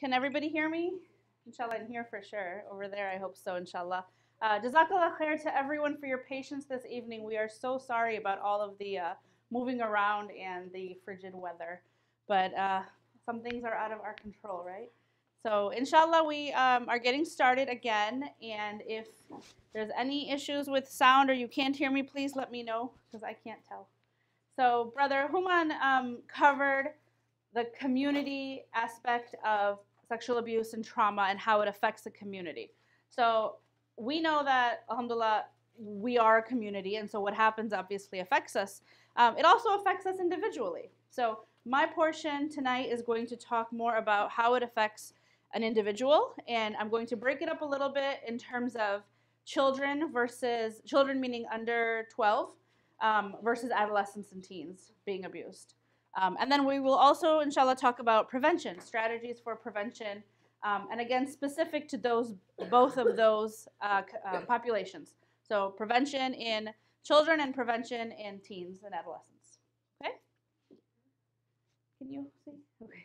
Can everybody hear me? Inshallah, I'm here for sure. Over there, I hope so, inshallah. Jazakallah khair to everyone for your patience this evening. We are so sorry about all of the moving around and the frigid weather. But some things are out of our control, right? So, inshallah, we are getting started again. And if there's any issues with sound or you can't hear me, please let me know because I can't tell. So, Brother Human covered the community aspect of sexual abuse and trauma and how it affects the community. So we know that, alhamdulillah, we are a community, and so what happens obviously affects us. It also affects us individually. So my portion tonight is going to talk more about how it affects an individual, and I'm going to break it up a little bit in terms of children versus children, meaning under 12, versus adolescents and teens being abused. And then we will also, inshallah, talk about prevention, strategies for prevention, and again, specific to both of those populations. So prevention in children and prevention in teens and adolescents. Okay? Can you see? Okay.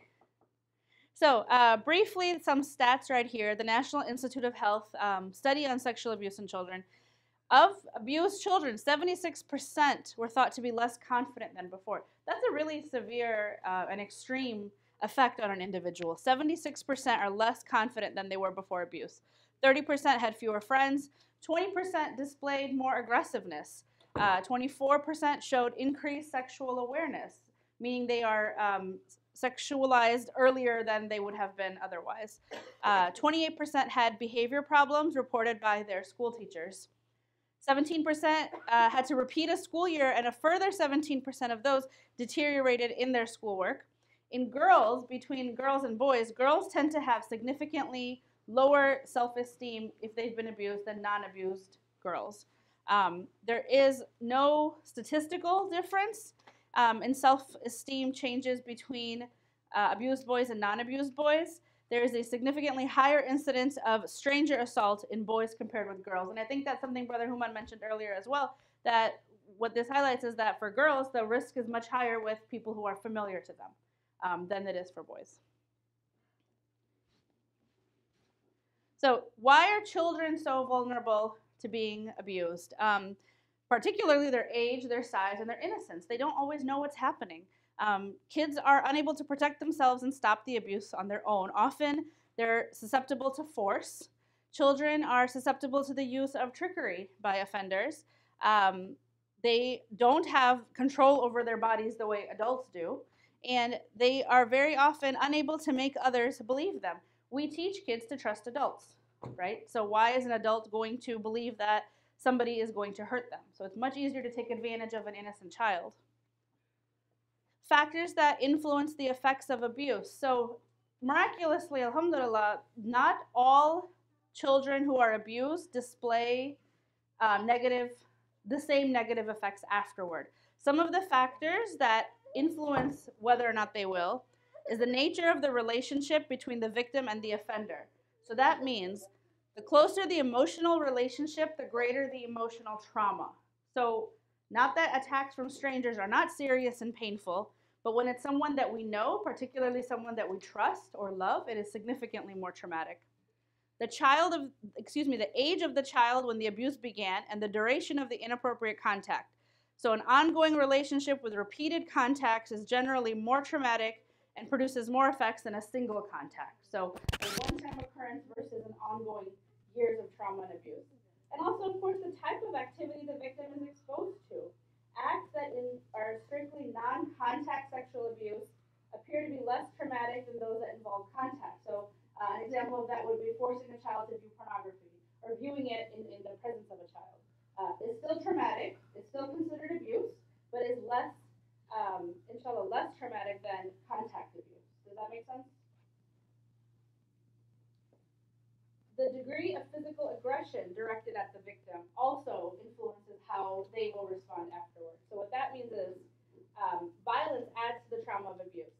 So briefly, some stats right here. The National Institute of Health study on sexual abuse in children. Of abused children, 76% were thought to be less confident than before. That's a really severe and extreme effect on an individual. 76% are less confident than they were before abuse. 30% had fewer friends. 20% displayed more aggressiveness. 24% showed increased sexual awareness, meaning they are sexualized earlier than they would have been otherwise. 28% had behavior problems reported by their school teachers. 17% had to repeat a school year, and a further 17% of those deteriorated in their schoolwork. In girls, between girls and boys, girls tend to have significantly lower self-esteem if they've been abused than non-abused girls. There is no statistical difference in self-esteem changes between abused boys and non-abused boys. There is a significantly higher incidence of stranger assault in boys compared with girls. And I think that's something Brother Human mentioned earlier as well, that what this highlights is that for girls, the risk is much higher with people who are familiar to them than it is for boys. So why are children so vulnerable to being abused? Particularly their age, their size, and their innocence. They don't always know what's happening. Kids are unable to protect themselves and stop the abuse on their own. Often, they're susceptible to force. Children are susceptible to the use of trickery by offenders. They don't have control over their bodies the way adults do, and they are very often unable to make others believe them. We teach kids to trust adults, right? So why is an adult going to believe that somebody is going to hurt them? So it's much easier to take advantage of an innocent child. Factors that influence the effects of abuse. So miraculously, alhamdulillah, not all children who are abused display the same negative effects afterward. Some of the factors that influence whether or not they will is the nature of the relationship between the victim and the offender. So that means the closer the emotional relationship, the greater the emotional trauma. So not that attacks from strangers are not serious and painful, but when it's someone that we know, particularly someone that we trust or love, it is significantly more traumatic. The age of the child when the abuse began and the duration of the inappropriate contact. So an ongoing relationship with repeated contacts is generally more traumatic and produces more effects than a single contact. So a one-time occurrence versus an ongoing years of trauma and abuse. And also, of course, the type of activity the victim is exposed to. Acts that are strictly non-contact sexual abuse appear to be less traumatic than those that involve contact. So an example of that would be forcing a child to view pornography or viewing it in the presence of a child. It's still traumatic, it's still considered abuse, but is less, inshallah, less traumatic than contact abuse. Does that make sense? The degree of physical aggression directed at the victim also influences how they will respond afterwards. So what that means is violence adds to the trauma of abuse.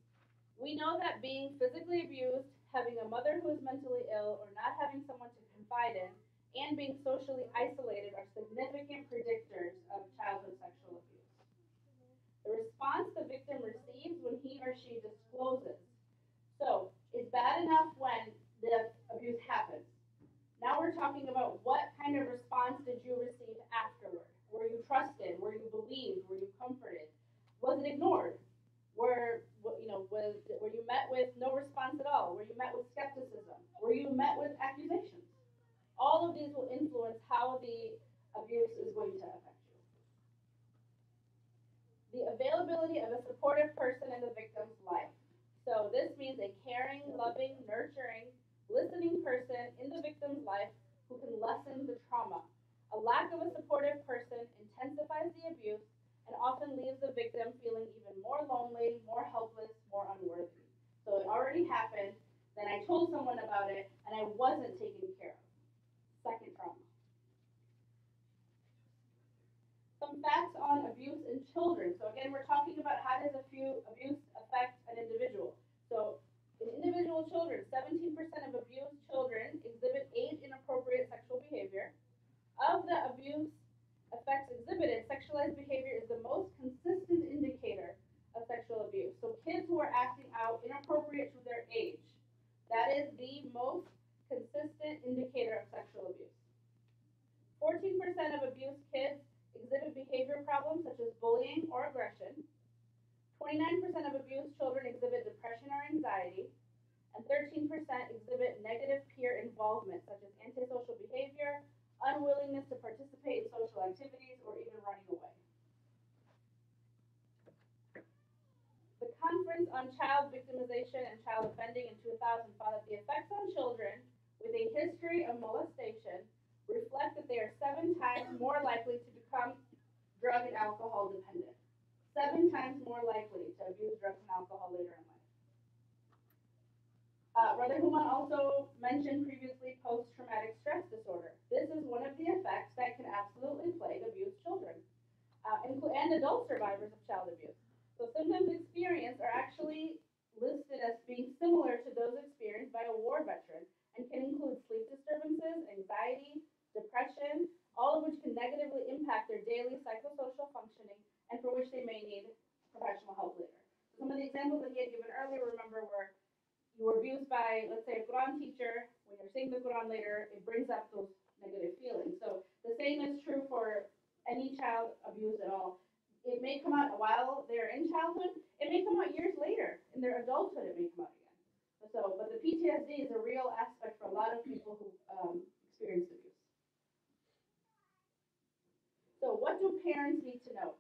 We know that being physically abused, having a mother who is mentally ill, or not having someone to confide in, and being socially isolated are significant predictors of childhood sexual abuse. The response the victim receives when he or she discloses. So it's bad enough when with no response at all? Were you met with skepticism? Were you met with accusations? All of these will influence how the abuse is going to affect you. The availability of a supportive person in the victim's life. So this means a caring, loving, nurturing, listening person in the victim's life who can lessen the trauma. A lack of a supportive person intensifies the abuse and often leaves the victim feeling even more lonely, more helpless, more unworthy. So it already happened, then I told someone about it, and I wasn't taken care of. Second trauma. Some facts on abuse in children. So again, we're talking about how does abuse affect an individual. So in individual children, 17% of abused children exhibit age-inappropriate sexual behavior. Of the abuse effects exhibited, sexualized behavior is the most consistent indicator of sexual abuse. So kids who are acting out inappropriate to their age, that is the most consistent indicator of sexual abuse. 14% of abused kids exhibit behavior problems such as bullying or aggression. 29% of abused children exhibit depression or anxiety, and 13% exhibit negative peer involvement such as antisocial behavior, unwillingness to participate in social activities, or even running away. The Conference on Child Victimization and Child Offending in 2000 found that the effects on children with a history of molestation reflect that they are 7 times more likely to become drug and alcohol dependent. 7 times more likely to abuse drugs and alcohol later in life. Brother Human also mentioned previously post-traumatic stress disorder. This is one of the effects that can absolutely plague abused children and adult survivors of child abuse. So symptoms experienced are actually listed as being similar to those experienced by a war veteran and can include sleep disturbances, anxiety, depression, all of which can negatively impact their daily psychosocial functioning and for which they may need professional help later. Some of the examples that he had given earlier, remember, were you were abused by, let's say, a Quran teacher. When you're saying the Quran later, it brings up those negative feelings. So the same is true for any child abuse at all. It may come out while they're in childhood. It may come out years later. In their adulthood, it may come out again. But the PTSD is a real aspect for a lot of people who experienced abuse. So what do parents need to know?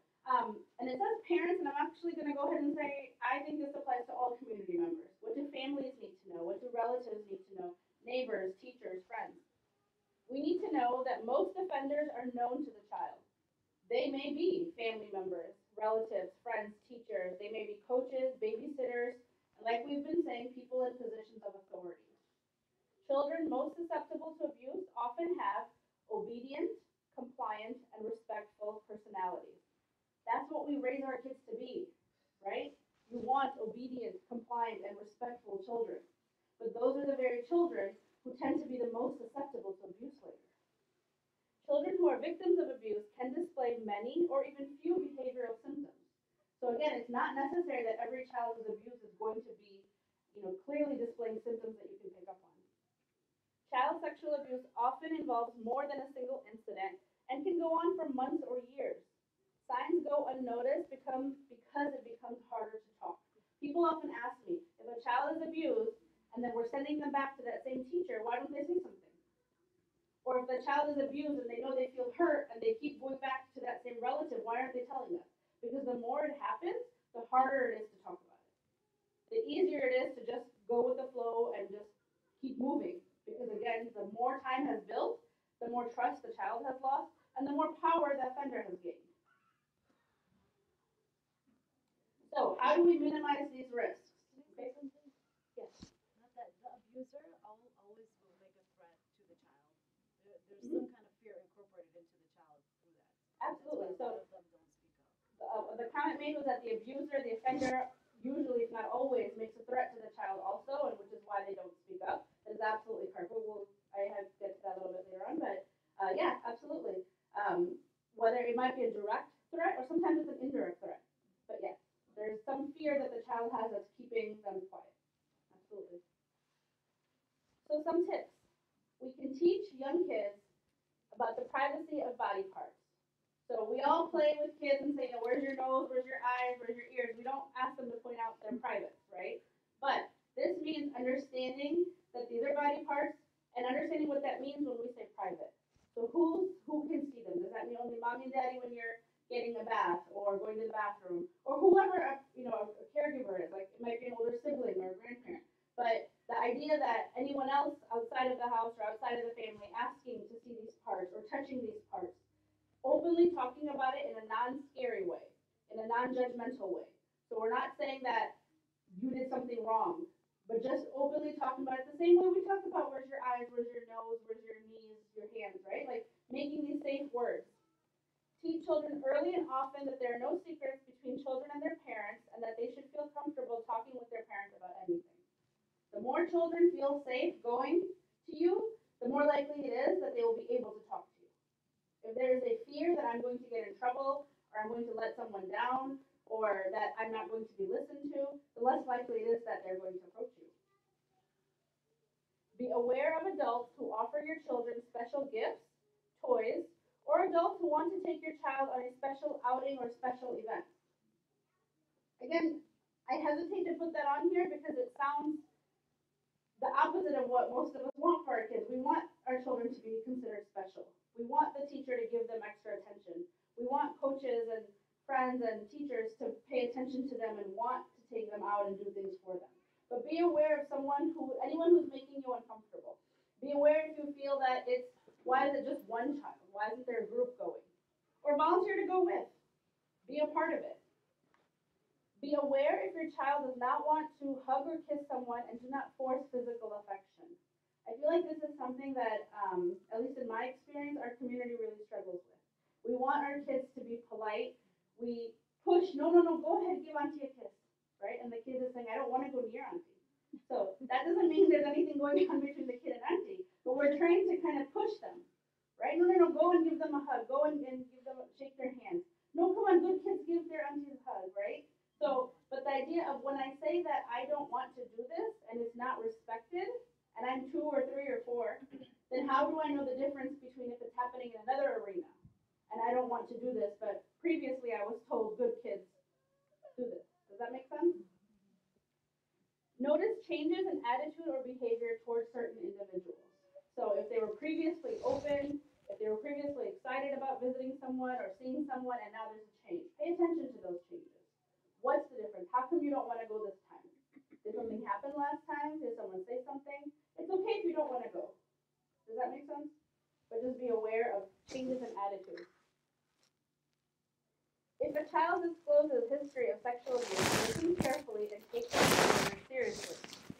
And it says parents, and I'm actually going to go ahead and say, I think this applies to all community members. What do families need to know? What do relatives need to know? Neighbors, teachers, friends. We need to know that most offenders are known to the child. They may be family members, relatives, friends, teachers. They may be coaches, babysitters, and like we've been saying, people in positions of authority. Children most susceptible to abuse often have obedient, compliant, and respectful personalities. That's what we raise our kids to be, right? You want obedient, compliant, and respectful children. But those are the very children who tend to be the most susceptible to abuse later. Children who are victims of abuse can display many or even few behavioral symptoms. So again, it's not necessary that every child who's abused is going to be, clearly displaying symptoms that you can pick up on. Child sexual abuse often involves more than a single incident and can go on for months or years. Signs go unnoticed because it becomes harder to talk. People often ask me, if a child is abused and then we're sending them back to that same teacher, why don't they say something? Or if the child is abused and they know they feel hurt and they keep going back to that same relative, why aren't they telling us? Because the more it happens, the harder it is to talk about it. The easier it is to just go with the flow and just keep moving. Because again, the more time has built, the more trust the child has lost, and the more power the offender has gained. So how do we minimize these risks? Okay. Yes. Not that the abuser always will make a threat to the child. There's some kind of fear incorporated into the child through that. Absolutely. So a lot of them don't speak up. The comment made was that the abuser, the offender, usually, if not always, makes a threat to the child also, and which is why they don't speak up. That is absolutely correct. I have to get to that a little bit later on, but yeah, absolutely. Whether it might be a direct threat or sometimes it's an indirect threat, but yes, there's some fear that the child has that's keeping them quiet. Absolutely. So some tips. We can teach young kids about the privacy of body parts. So we all play with kids and say, where's your nose, where's your eyes, where's your ears? We don't ask them to point out their privates, right? But caregiver is. Like, it might be an older sibling or a grandparent. But the idea that anyone else outside of the house or outside of the family asking to see these parts or touching these parts, openly talking about it in a non-scary way, in a non-judgmental way. So we're not saying that you did something wrong, but just openly talking about it the same way we talk about where's your eyes, where's your nose, where's your knees, your hands, right? Like making these safe words. Teach children early and often that there are no secrets between children and their parents and that they should feel comfortable talking with their parents about anything. The more children feel safe going to you, the more likely it is that they will be able to talk to you. If there is a fear that I'm going to get in trouble, or I'm going to let someone down, or that I'm not going to be listened to, the less likely it is that they're going to approach you. Be aware of adults who offer your children special gifts, toys, or adults who want to take your child on a special outing or special event. Again, I hesitate to put that on here because it sounds the opposite of what most of us want for our kids. We want our children to be considered special. We want the teacher to give them extra attention. We want coaches and friends and teachers to pay attention to them and want to take them out and do things for them. But be aware of anyone who's making you uncomfortable. Be aware if you feel that why is it just one child? Why isn't there a group going? Or volunteer to go with. Be a part of it. Be aware if your child does not want to hug or kiss someone and do not force physical affection. I feel like this is something that, at least in my experience, our community really struggles with. We want our kids to be polite. We push, no, go ahead, give auntie a kiss, right? And the kid is saying, I don't want to go near auntie. So that doesn't mean there's anything going on between the kid and auntie, but we're trying to kind of push them, right? No, go and give them a hug. Go and shake their hands. No, come on, good kids give their aunties a hug, right? So, but the idea of when I say that I don't want to do this and it's not respected, and I'm 2 or 3 or 4, then how do I know the difference between if it's happening in another arena and I don't want to do this, but previously I was told good kids do this. Does that make sense? Notice changes in attitude or behavior towards certain individuals. So if they were previously open, if they were previously excited about visiting someone or seeing someone, and now there's a change, pay attention to those changes. What's the difference? How come you don't want to go this time? Did something happen last time? Did someone say something? It's okay if you don't want to go. Does that make sense? But just be aware of changes in attitude. If a child discloses history of sexual abuse, listen carefully and take their seriously.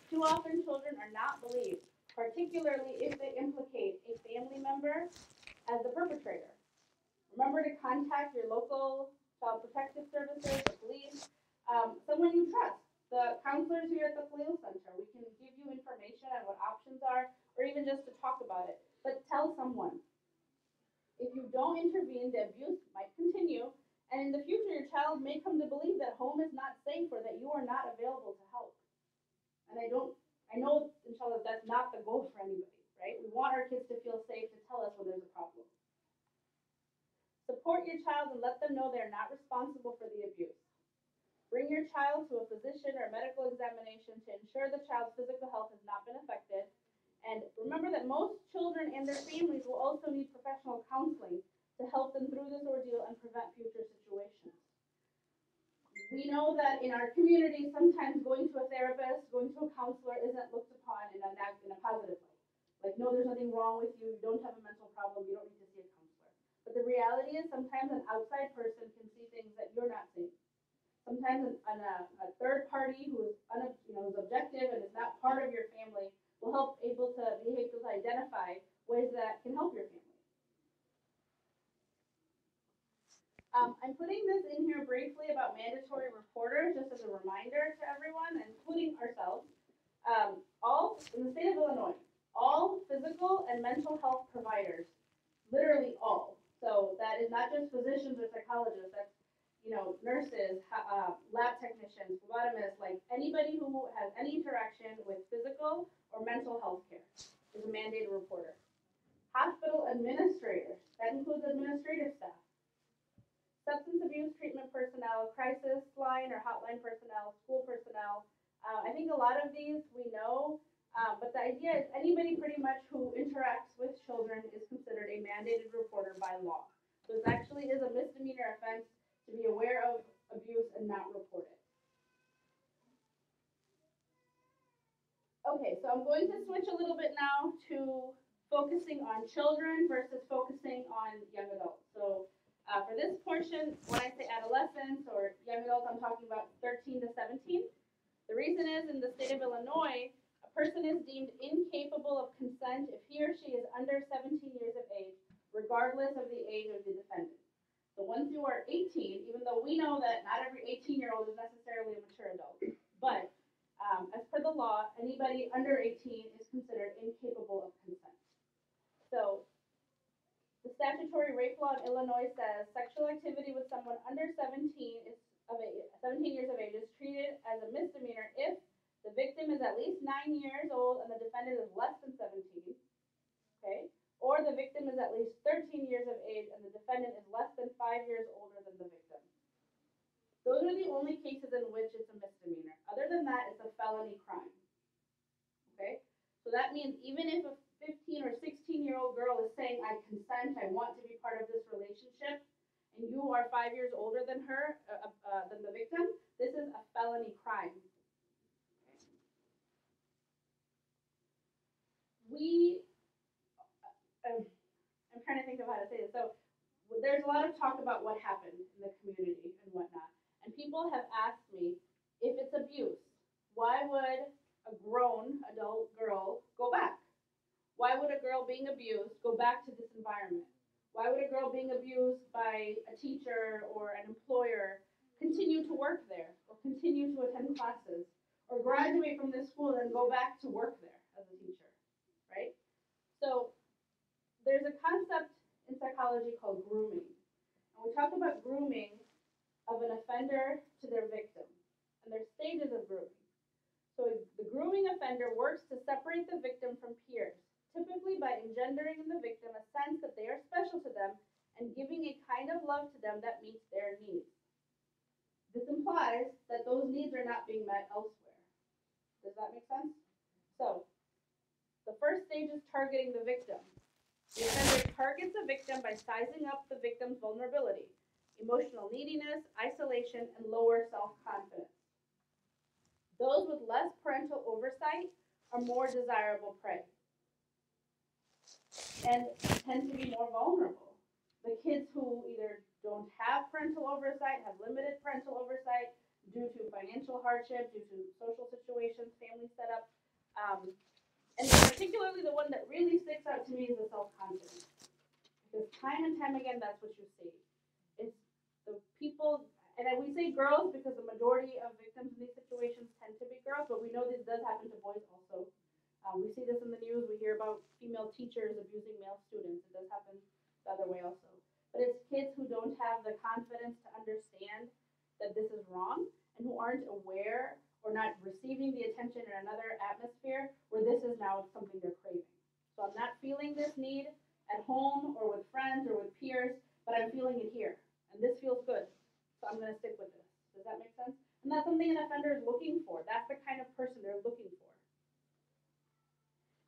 Too often children are not believed, particularly if they implicate a family member as the perpetrator. Remember to contact your local child protective services, the police, someone you trust, the counselors here at the Khalil Center. We can give you information on what options are, or even just to talk about it. But tell someone. If you don't intervene, the abuse might continue, and in the future, your child may come to believe that home is not safe or that you are not available to help. And I know, inshallah, that's not the goal for anybody, right? We want our kids to feel safe to tell us when there's a problem. Support your child and let them know they're not responsible for the abuse. Bring your child to a physician or medical examination to ensure the child's physical health has not been affected. And remember that most children and their families will also need professional counseling to help them through this ordeal and prevent future situations. We know that in our community, sometimes going to a therapist, going to a counselor isn't looked upon in a positive way. Like, no, there's nothing wrong with you, you don't have a mental problem, you don't need to see a counselor. But the reality is sometimes an outside person can see things that you're not seeing. Sometimes a third party who is who's objective and is not part of your family will be able to identify ways that can help your family. I'm putting this in here briefly about mandatory reporters, just as a reminder to everyone, including ourselves. All in the state of Illinois, all physical and mental health providers, literally all. So that is not just physicians or psychologists. That's nurses, lab technicians, phlebotomists, like anybody who has any interaction with physical or mental health care is a mandated reporter. Hospital administrators, that includes administrative staff. Substance abuse treatment personnel, crisis line or hotline personnel, school personnel. I think a lot of these we know, but the idea is anybody pretty much who interacts with children is considered a mandated reporter by law. So it actually is a misdemeanor offense to be aware of abuse and not report it. I'm going to switch a little bit now to focusing on children versus focusing on young adults. So for this portion, when I say adolescents or young adults, I'm talking about 13 to 17. The reason is in the state of Illinois, a person is deemed incapable of consent if he or she is under 17 years of age, regardless of the age of the defendant. The ones who are 18, even though we know that not every 18-year-old is necessarily a mature adult, but as per the law, anybody under 18 is considered incapable of consent. So the statutory rape law in Illinois says sexual activity with someone under 17 years of age is treated as a misdemeanor if the victim is at least 9 years old and the defendant is less than 17, okay? Or the victim is at least 13 years of age and the defendant is less than 5 years older than the victim. Those are the only cases in which it's a misdemeanor. Other than that, it's a felony crime. Okay? So that means even if a 15 or 16-year-old girl is saying, I consent, I want to be part of this relationship, and you are 5 years older than her, than the victim, this is a felony crime. I'm trying to think of how to say this. So there's a lot of talk about what happened in the community and whatnot. And people have asked me, if it's abuse, why would a grown adult girl go back? Why would a girl being abused go back to this environment? Why would a girl being abused by a teacher or an employer continue to work there or continue to attend classes or graduate from this school and go back to work there as a teacher, right? So there's a concept in psychology called grooming. And we talk about grooming of an offender to their victim. And there's stages of grooming. So the grooming offender works to separate the victim from peers, typically by engendering in the victim a sense that they are special to them and giving a kind of love to them that meets their needs. This implies that those needs are not being met elsewhere. Does that make sense? So the first stage is targeting the victim. The offender targets the victim by sizing up the victim's vulnerability, emotional neediness, isolation, and lower self-confidence. Those with less parental oversight are more desirable prey and tend to be more vulnerable. The kids who either don't have parental oversight, have limited parental oversight due to financial hardship, due to social situations, family setup, and particularly the one that really sticks out to me is the self-confidence. Because time and time again, that's what you see. It's the people, and we say girls because the majority of victims in these situations tend to be girls, but we know this does happen to boys also. We see this in the news. We hear about female teachers abusing male students. It does happen the other way also. But it's kids who don't have the confidence to understand that this is wrong and who aren't aware or not receiving the attention in another atmosphere where this is now something they're craving. So I'm not feeling this need at home or with friends or with peers, but I'm feeling it here. And this feels good. So I'm going to stick with this. Does that make sense? And that's something an offender is looking for. That's the kind of person they're looking for.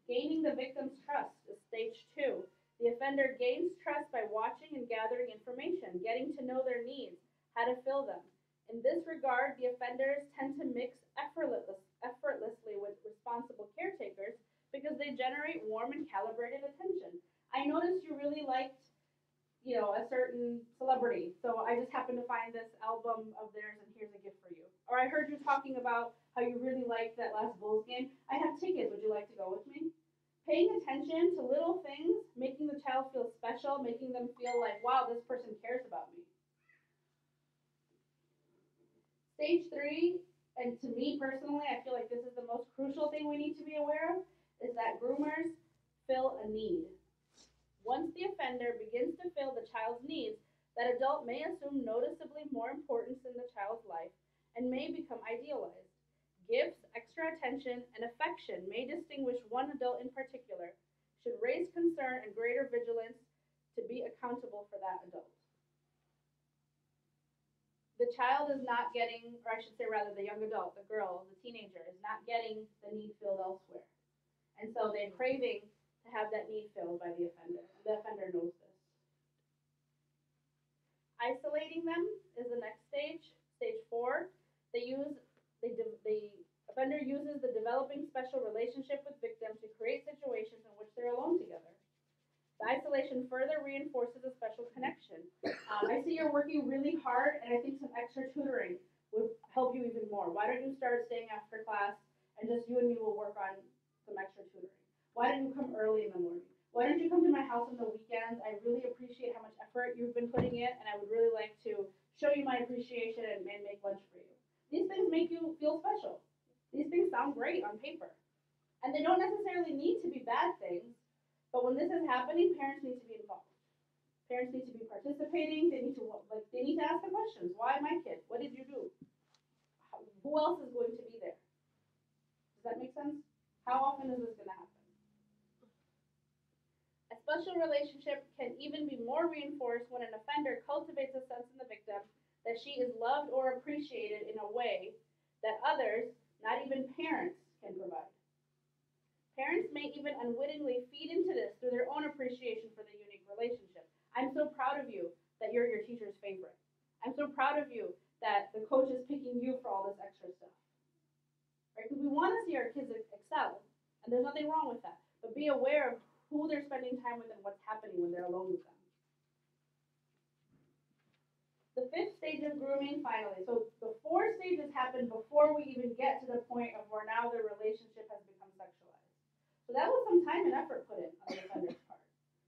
Gaining the victim's trust is stage 2. The offender gains trust by watching and gathering information, getting to know their needs, how to fill them. In this regard, the offenders tend to mix effortlessly with responsible caretakers because they generate warm and calibrated attention. I noticed you really liked, a certain celebrity, so I just happened to find this album of theirs and here's a gift for you. Or I heard you talking about how you really liked that last Bulls game. I have tickets. Would you like to go with me? Paying attention to little things, making the child feel special, making them feel like, wow, this person cares about me. Stage 3, and to me personally, I feel like this is the most crucial thing we need to be aware of, is that groomers fill a need. Once the offender begins to fill the child's needs, that adult may assume noticeably more importance in the child's life and may become idealized. Gifts, extra attention, and affection may distinguish one adult in particular, should raise concern and greater vigilance to be accountable for that adult. The child is not getting, or I should say rather the young adult, the girl, the teenager, is not getting the need filled elsewhere. And so they're craving to have that need filled by the offender. The offender knows this. Isolating them is the next stage, stage 4. The Offender uses the developing special relationship with victims to create situations in which they're alone together. The isolation further reinforces a special connection. I see you're working really hard, and I think some extra tutoring would help you even more. Why don't you start staying after class, and just you and me will work on some extra tutoring? Why don't you come early in the morning? Why don't you come to my house on the weekends? I really appreciate how much effort you've been putting in, and I would really like to show you my appreciation and make lunch for you. These things make you feel special. These things sound great on paper. And they don't necessarily need to be bad things, but when this is happening, parents need to be involved. Parents need to be participating. They need to ask the questions. Why my kid? What did you do? Who else is going to be there? Does that make sense? How often is this going to happen? A special relationship can even be more reinforced when an offender cultivates a sense in the victim that she is loved or appreciated in a way that others, not even parents, can provide. Parents may even unwittingly feed into this through their own appreciation for the unique relationship. I'm so proud of you that you're your teacher's favorite. I'm so proud of you that the coach is picking you for all this extra stuff. Right? Because we want to see our kids excel, and there's nothing wrong with that. But be aware of who they're spending time with and what's happening when they're alone with them. The fifth stage of grooming, finally. So the 4 stages happen before we even get to the point of where now the relationship has become sexualized. So that was some time and effort put in on the offender's part.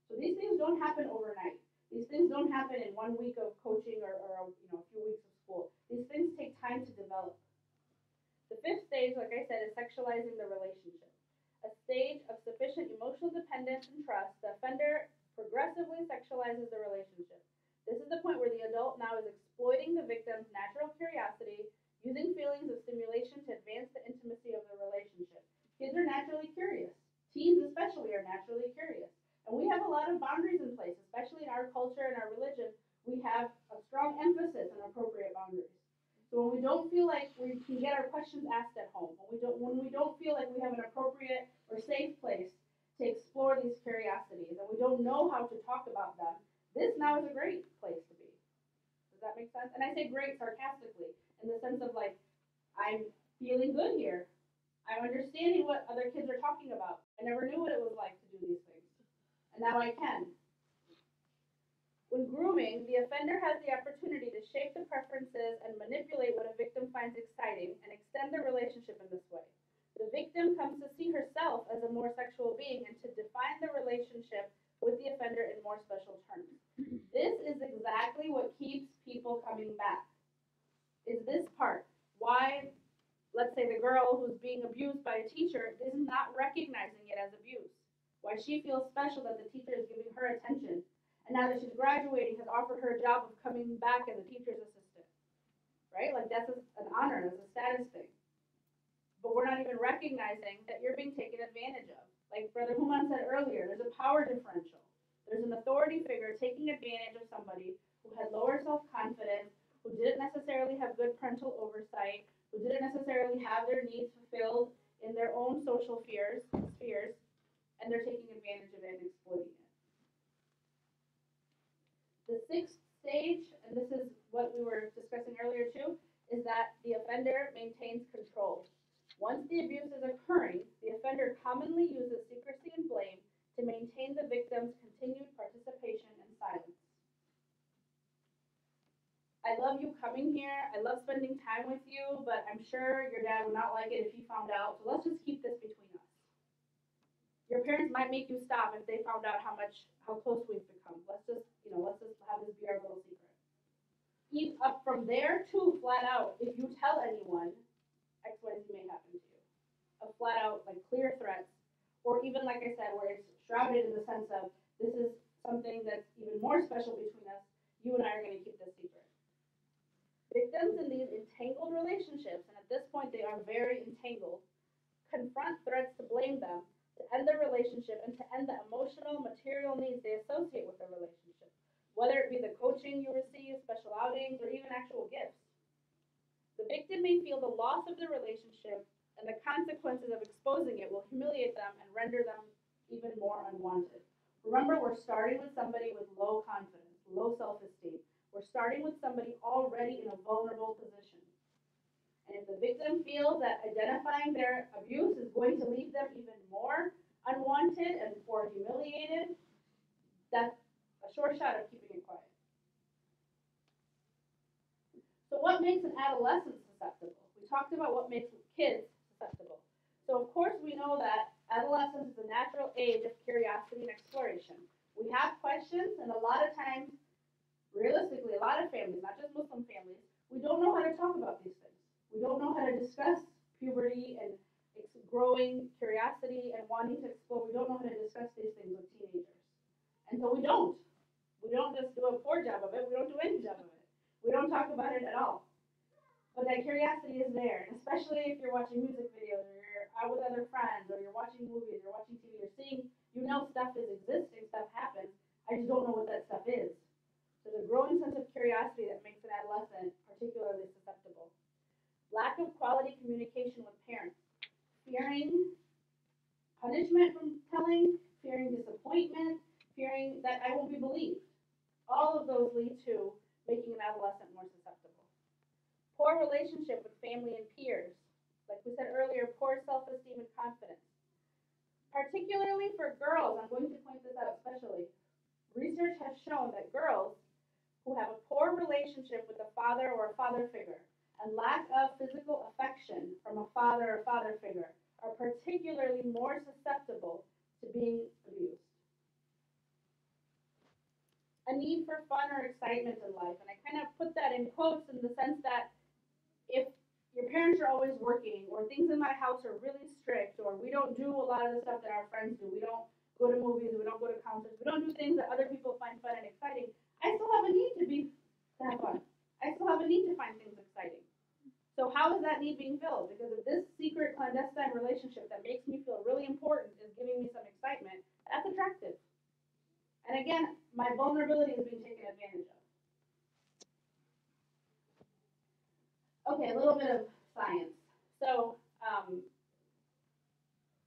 So these things don't happen overnight. These things don't happen in 1 week of coaching or a few weeks of school. These things take time to develop. The 5th stage, like I said, is sexualizing the relationship. A stage of sufficient emotional dependence and trust, the offender progressively sexualizes the relationship. This is the point where the adult now is exploiting the victim's natural curiosity, using feelings of stimulation to advance the intimacy of the relationship. Kids are naturally curious. Teens especially are naturally curious. And we have a lot of boundaries in place, especially in our culture and our religion. We have a strong emphasis on appropriate boundaries. So when we don't feel like we can get our questions asked at home, when we don't feel like we have an appropriate or safe place to explore these curiosities, and we don't know how to talk about them, this now is a great place to be. Does that make sense? And I say great sarcastically, in the sense of like, I'm feeling good here. I'm understanding what other kids are talking about. I never knew what it was like to do these things. And now I can. When grooming, the offender has the opportunity to shape the preferences and manipulate what a victim finds exciting and extend the relationship in this way. The victim comes to see herself as a more sexual being and to define the relationship with the offender in more special terms. This is exactly what keeps people coming back. Is this part. Why, let's say the girl who's being abused by a teacher is not recognizing it as abuse. Why she feels special that the teacher is giving her attention. And now that she's graduating, has offered her a job of coming back as a teacher's assistant, right? Like that's an honor, that's a status thing. But we're not even recognizing that you're being taken advantage of. Like Brother Human said earlier, there's a power differential. There's an authority figure taking advantage of somebody who had lower self-confidence, who didn't necessarily have good parental oversight, who didn't necessarily have their needs fulfilled in their own social spheres, and they're taking advantage of it and exploiting it. The 6th stage, and this is what we were discussing earlier too, is that the offender maintains control. Once the abuse is occurring, the offender commonly uses secrecy and blame to maintain the victim's continued participation and silence. I love you coming here. I love spending time with you, but I'm sure your dad would not like it if he found out, so let's just keep this between us. Your parents might make you stop if they found out how close we've become. Let's just have this be our little secret. Up from there too, flat out, if you tell anyone, X, Y, Z may happen to you. A flat out, like clear threats, or even like I said, where it's shrouded in the sense of this is something that's even more special between us. You and I are going to keep this secret. Victims in these entangled relationships, and at this point they are very entangled, confront threats to blame them, to end the relationship, and to end the emotional, material needs they associate with the relationship, whether it be the coaching you receive, special outings, or even actual gifts. The victim may feel the loss of the relationship, and the consequences of exposing it will humiliate them and render them even more unwanted. Remember, we're starting with somebody with low confidence, low self-esteem. We're starting with somebody already in a vulnerable position. And if the victim feels that identifying their abuse is going to leave them even more unwanted and or humiliated, that's a sure shot of keeping it quiet. So what makes an adolescent susceptible? We talked about what makes kids susceptible. So of course we know that adolescence is a natural age of curiosity and exploration. We have questions, and a lot of times, realistically, a lot of families, not just Muslim families, we don't know how to talk about these things. We don't know how to discuss puberty and growing curiosity and wanting to explore. We don't know how to discuss these things with teenagers. And so we don't. We don't just do a poor job of it. We don't do any job of it. We don't talk about it at all. But that curiosity is there, and especially if you're watching music videos or you're out with other friends or you're watching movies, you're watching TV, you're seeing, you know stuff is existing, stuff happens. I just don't know what that stuff is. There's a growing sense of curiosity that makes an adolescent particularly susceptible. Lack of quality communication with parents. Fearing punishment from telling, fearing disappointment, fearing that I won't be believed. All of those lead to making an adolescent more susceptible. Poor relationship with family and peers. Like we said earlier, poor self-esteem and confidence. Particularly for girls, I'm going to point this out especially. Research has shown that girls who have a poor relationship with a father or a father figure and lack of physical affection from a father or father figure are particularly more susceptible to being abused. A need for fun or excitement in life, and I kind of put that in quotes in the sense that if your parents are always working, or things in my house are really strict, or we don't do a lot of the stuff that our friends do, we don't go to movies, we don't go to concerts, we don't do things that other people find fun and exciting, I still have a need to have fun. I still have a need to find things exciting. So how is that need being filled? Because if this secret clandestine relationship that makes me feel really important is giving me some excitement, that's attractive. And again, my vulnerability is being taken advantage of. Okay, a little bit of science. So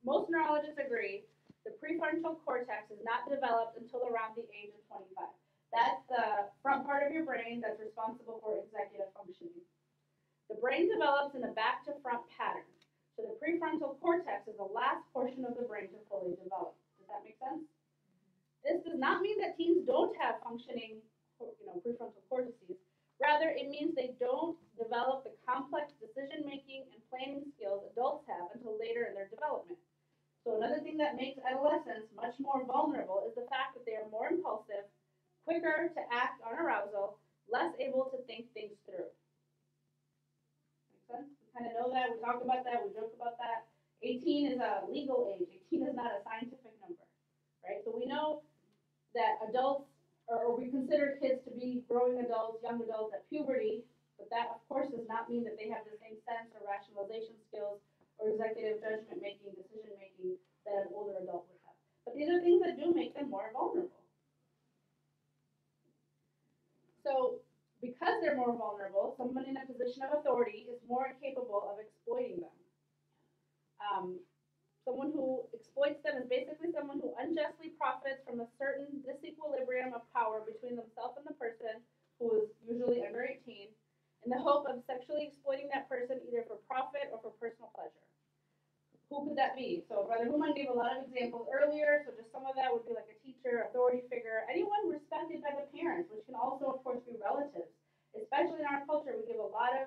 most neurologists agree the prefrontal cortex is not developed until around the age of 25. That's the front part of your brain that's responsible for executive functioning. The brain develops in a back to front pattern. So the prefrontal cortex is the last portion of the brain to fully develop. Does that make sense? This does not mean that teens don't have functioning, prefrontal cortices. Rather, it means they don't develop the complex decision-making and planning skills adults have until later in their development. So another thing that makes adolescents much more vulnerable is the fact that they are more impulsive, quicker to act on arousal, less able to think things through. Make sense? We kind of know that. We talk about that. We joke about that. 18 is a legal age. 18 is not a scientific number, right? So we know that adults, or we consider kids to be growing adults, young adults at puberty, but that of course does not mean that they have the same sense or rationalization skills or executive judgment making, decision making that an older adult would have. But these are things that do make them more vulnerable. So because they're more vulnerable, someone in a position of authority is more capable of exploiting them. Someone who exploits them is basically someone who unjustly profits from a certain disequilibrium of power between themselves and the person who is usually under 18 in the hope of sexually exploiting that person either for profit or for personal pleasure. Who could that be? So Brother Human gave a lot of examples earlier, so just some of that would be like a teacher, authority figure, anyone respected by the parents, which can also, of course, be relatives. Especially in our culture, we give a lot of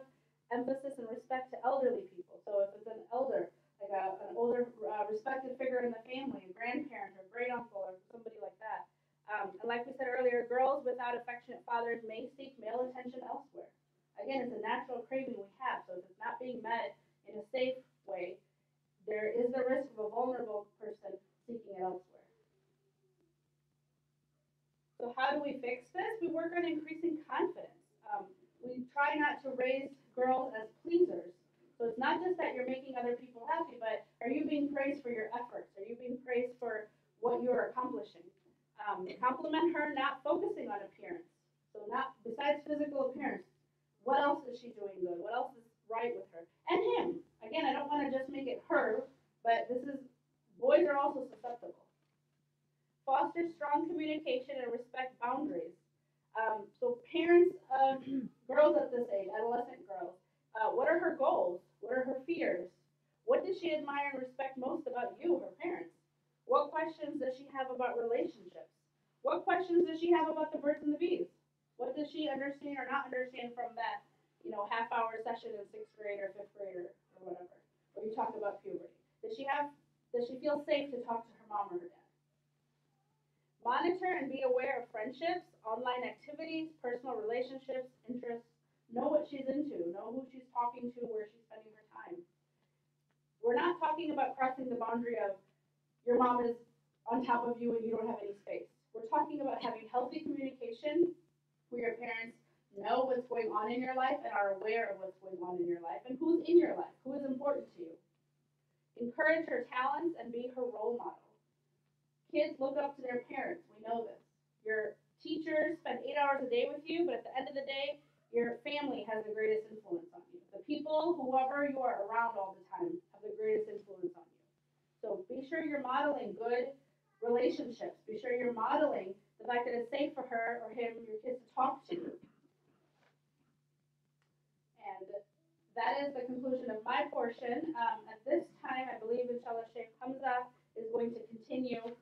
emphasis and respect to elderly people. So if it's an elder, like an older respected figure in the family, a grandparent or great uncle or somebody like that. And like we said earlier, girls without affectionate fathers may seek male attention elsewhere. Again, it's a natural craving we have, so if it's not being met in a safe way, there is the risk of a vulnerable person seeking it elsewhere. So how do we fix this? We work on increasing confidence. We try not to raise girls as pleasers. So it's not just that you're making other people happy, but are you being praised for your efforts? Are you being praised for what you're accomplishing? Compliment her, not focusing on appearance. So not besides physical appearance, what else is she doing good? What else is right with her? And him. Again, I don't want to just make it her, but boys are also susceptible. Foster strong communication and respect boundaries. So parents of girls at this age, adolescent girls, what are are her goals? What are her fears? What does she admire and respect most about you, her parents? What questions does she have about relationships? What questions does she have about the birds and the bees? What does she understand or not understand from that, half-hour session in sixth grade or fifth grade or whatever, where you talk about puberty? Does she feel safe to talk to her mom or her dad? Monitor and be aware of friendships, online activities, personal relationships, interests. Know what she's into. Know who she's talking to, where she's spending her time. We're not talking about crossing the boundary of your mom is on top of you and you don't have any space. We're talking about having healthy communication where your parents know what's going on in your life and are aware of what's going on in your life and who's in your life, who is important to you. Encourage her talents and be her role model. Kids look up to their parents. We know this. Your teachers spend 8 hours a day with you, but at the end of the day, your family has the greatest influence on you. The people, whoever you are around all the time, have the greatest influence on you. So be sure you're modeling good relationships. Be sure you're modeling the fact that it's safe for her or him, your kids, to talk to. And that is the conclusion of my portion. At this time, I believe, inshallah, Sheikh Hamza is going to continue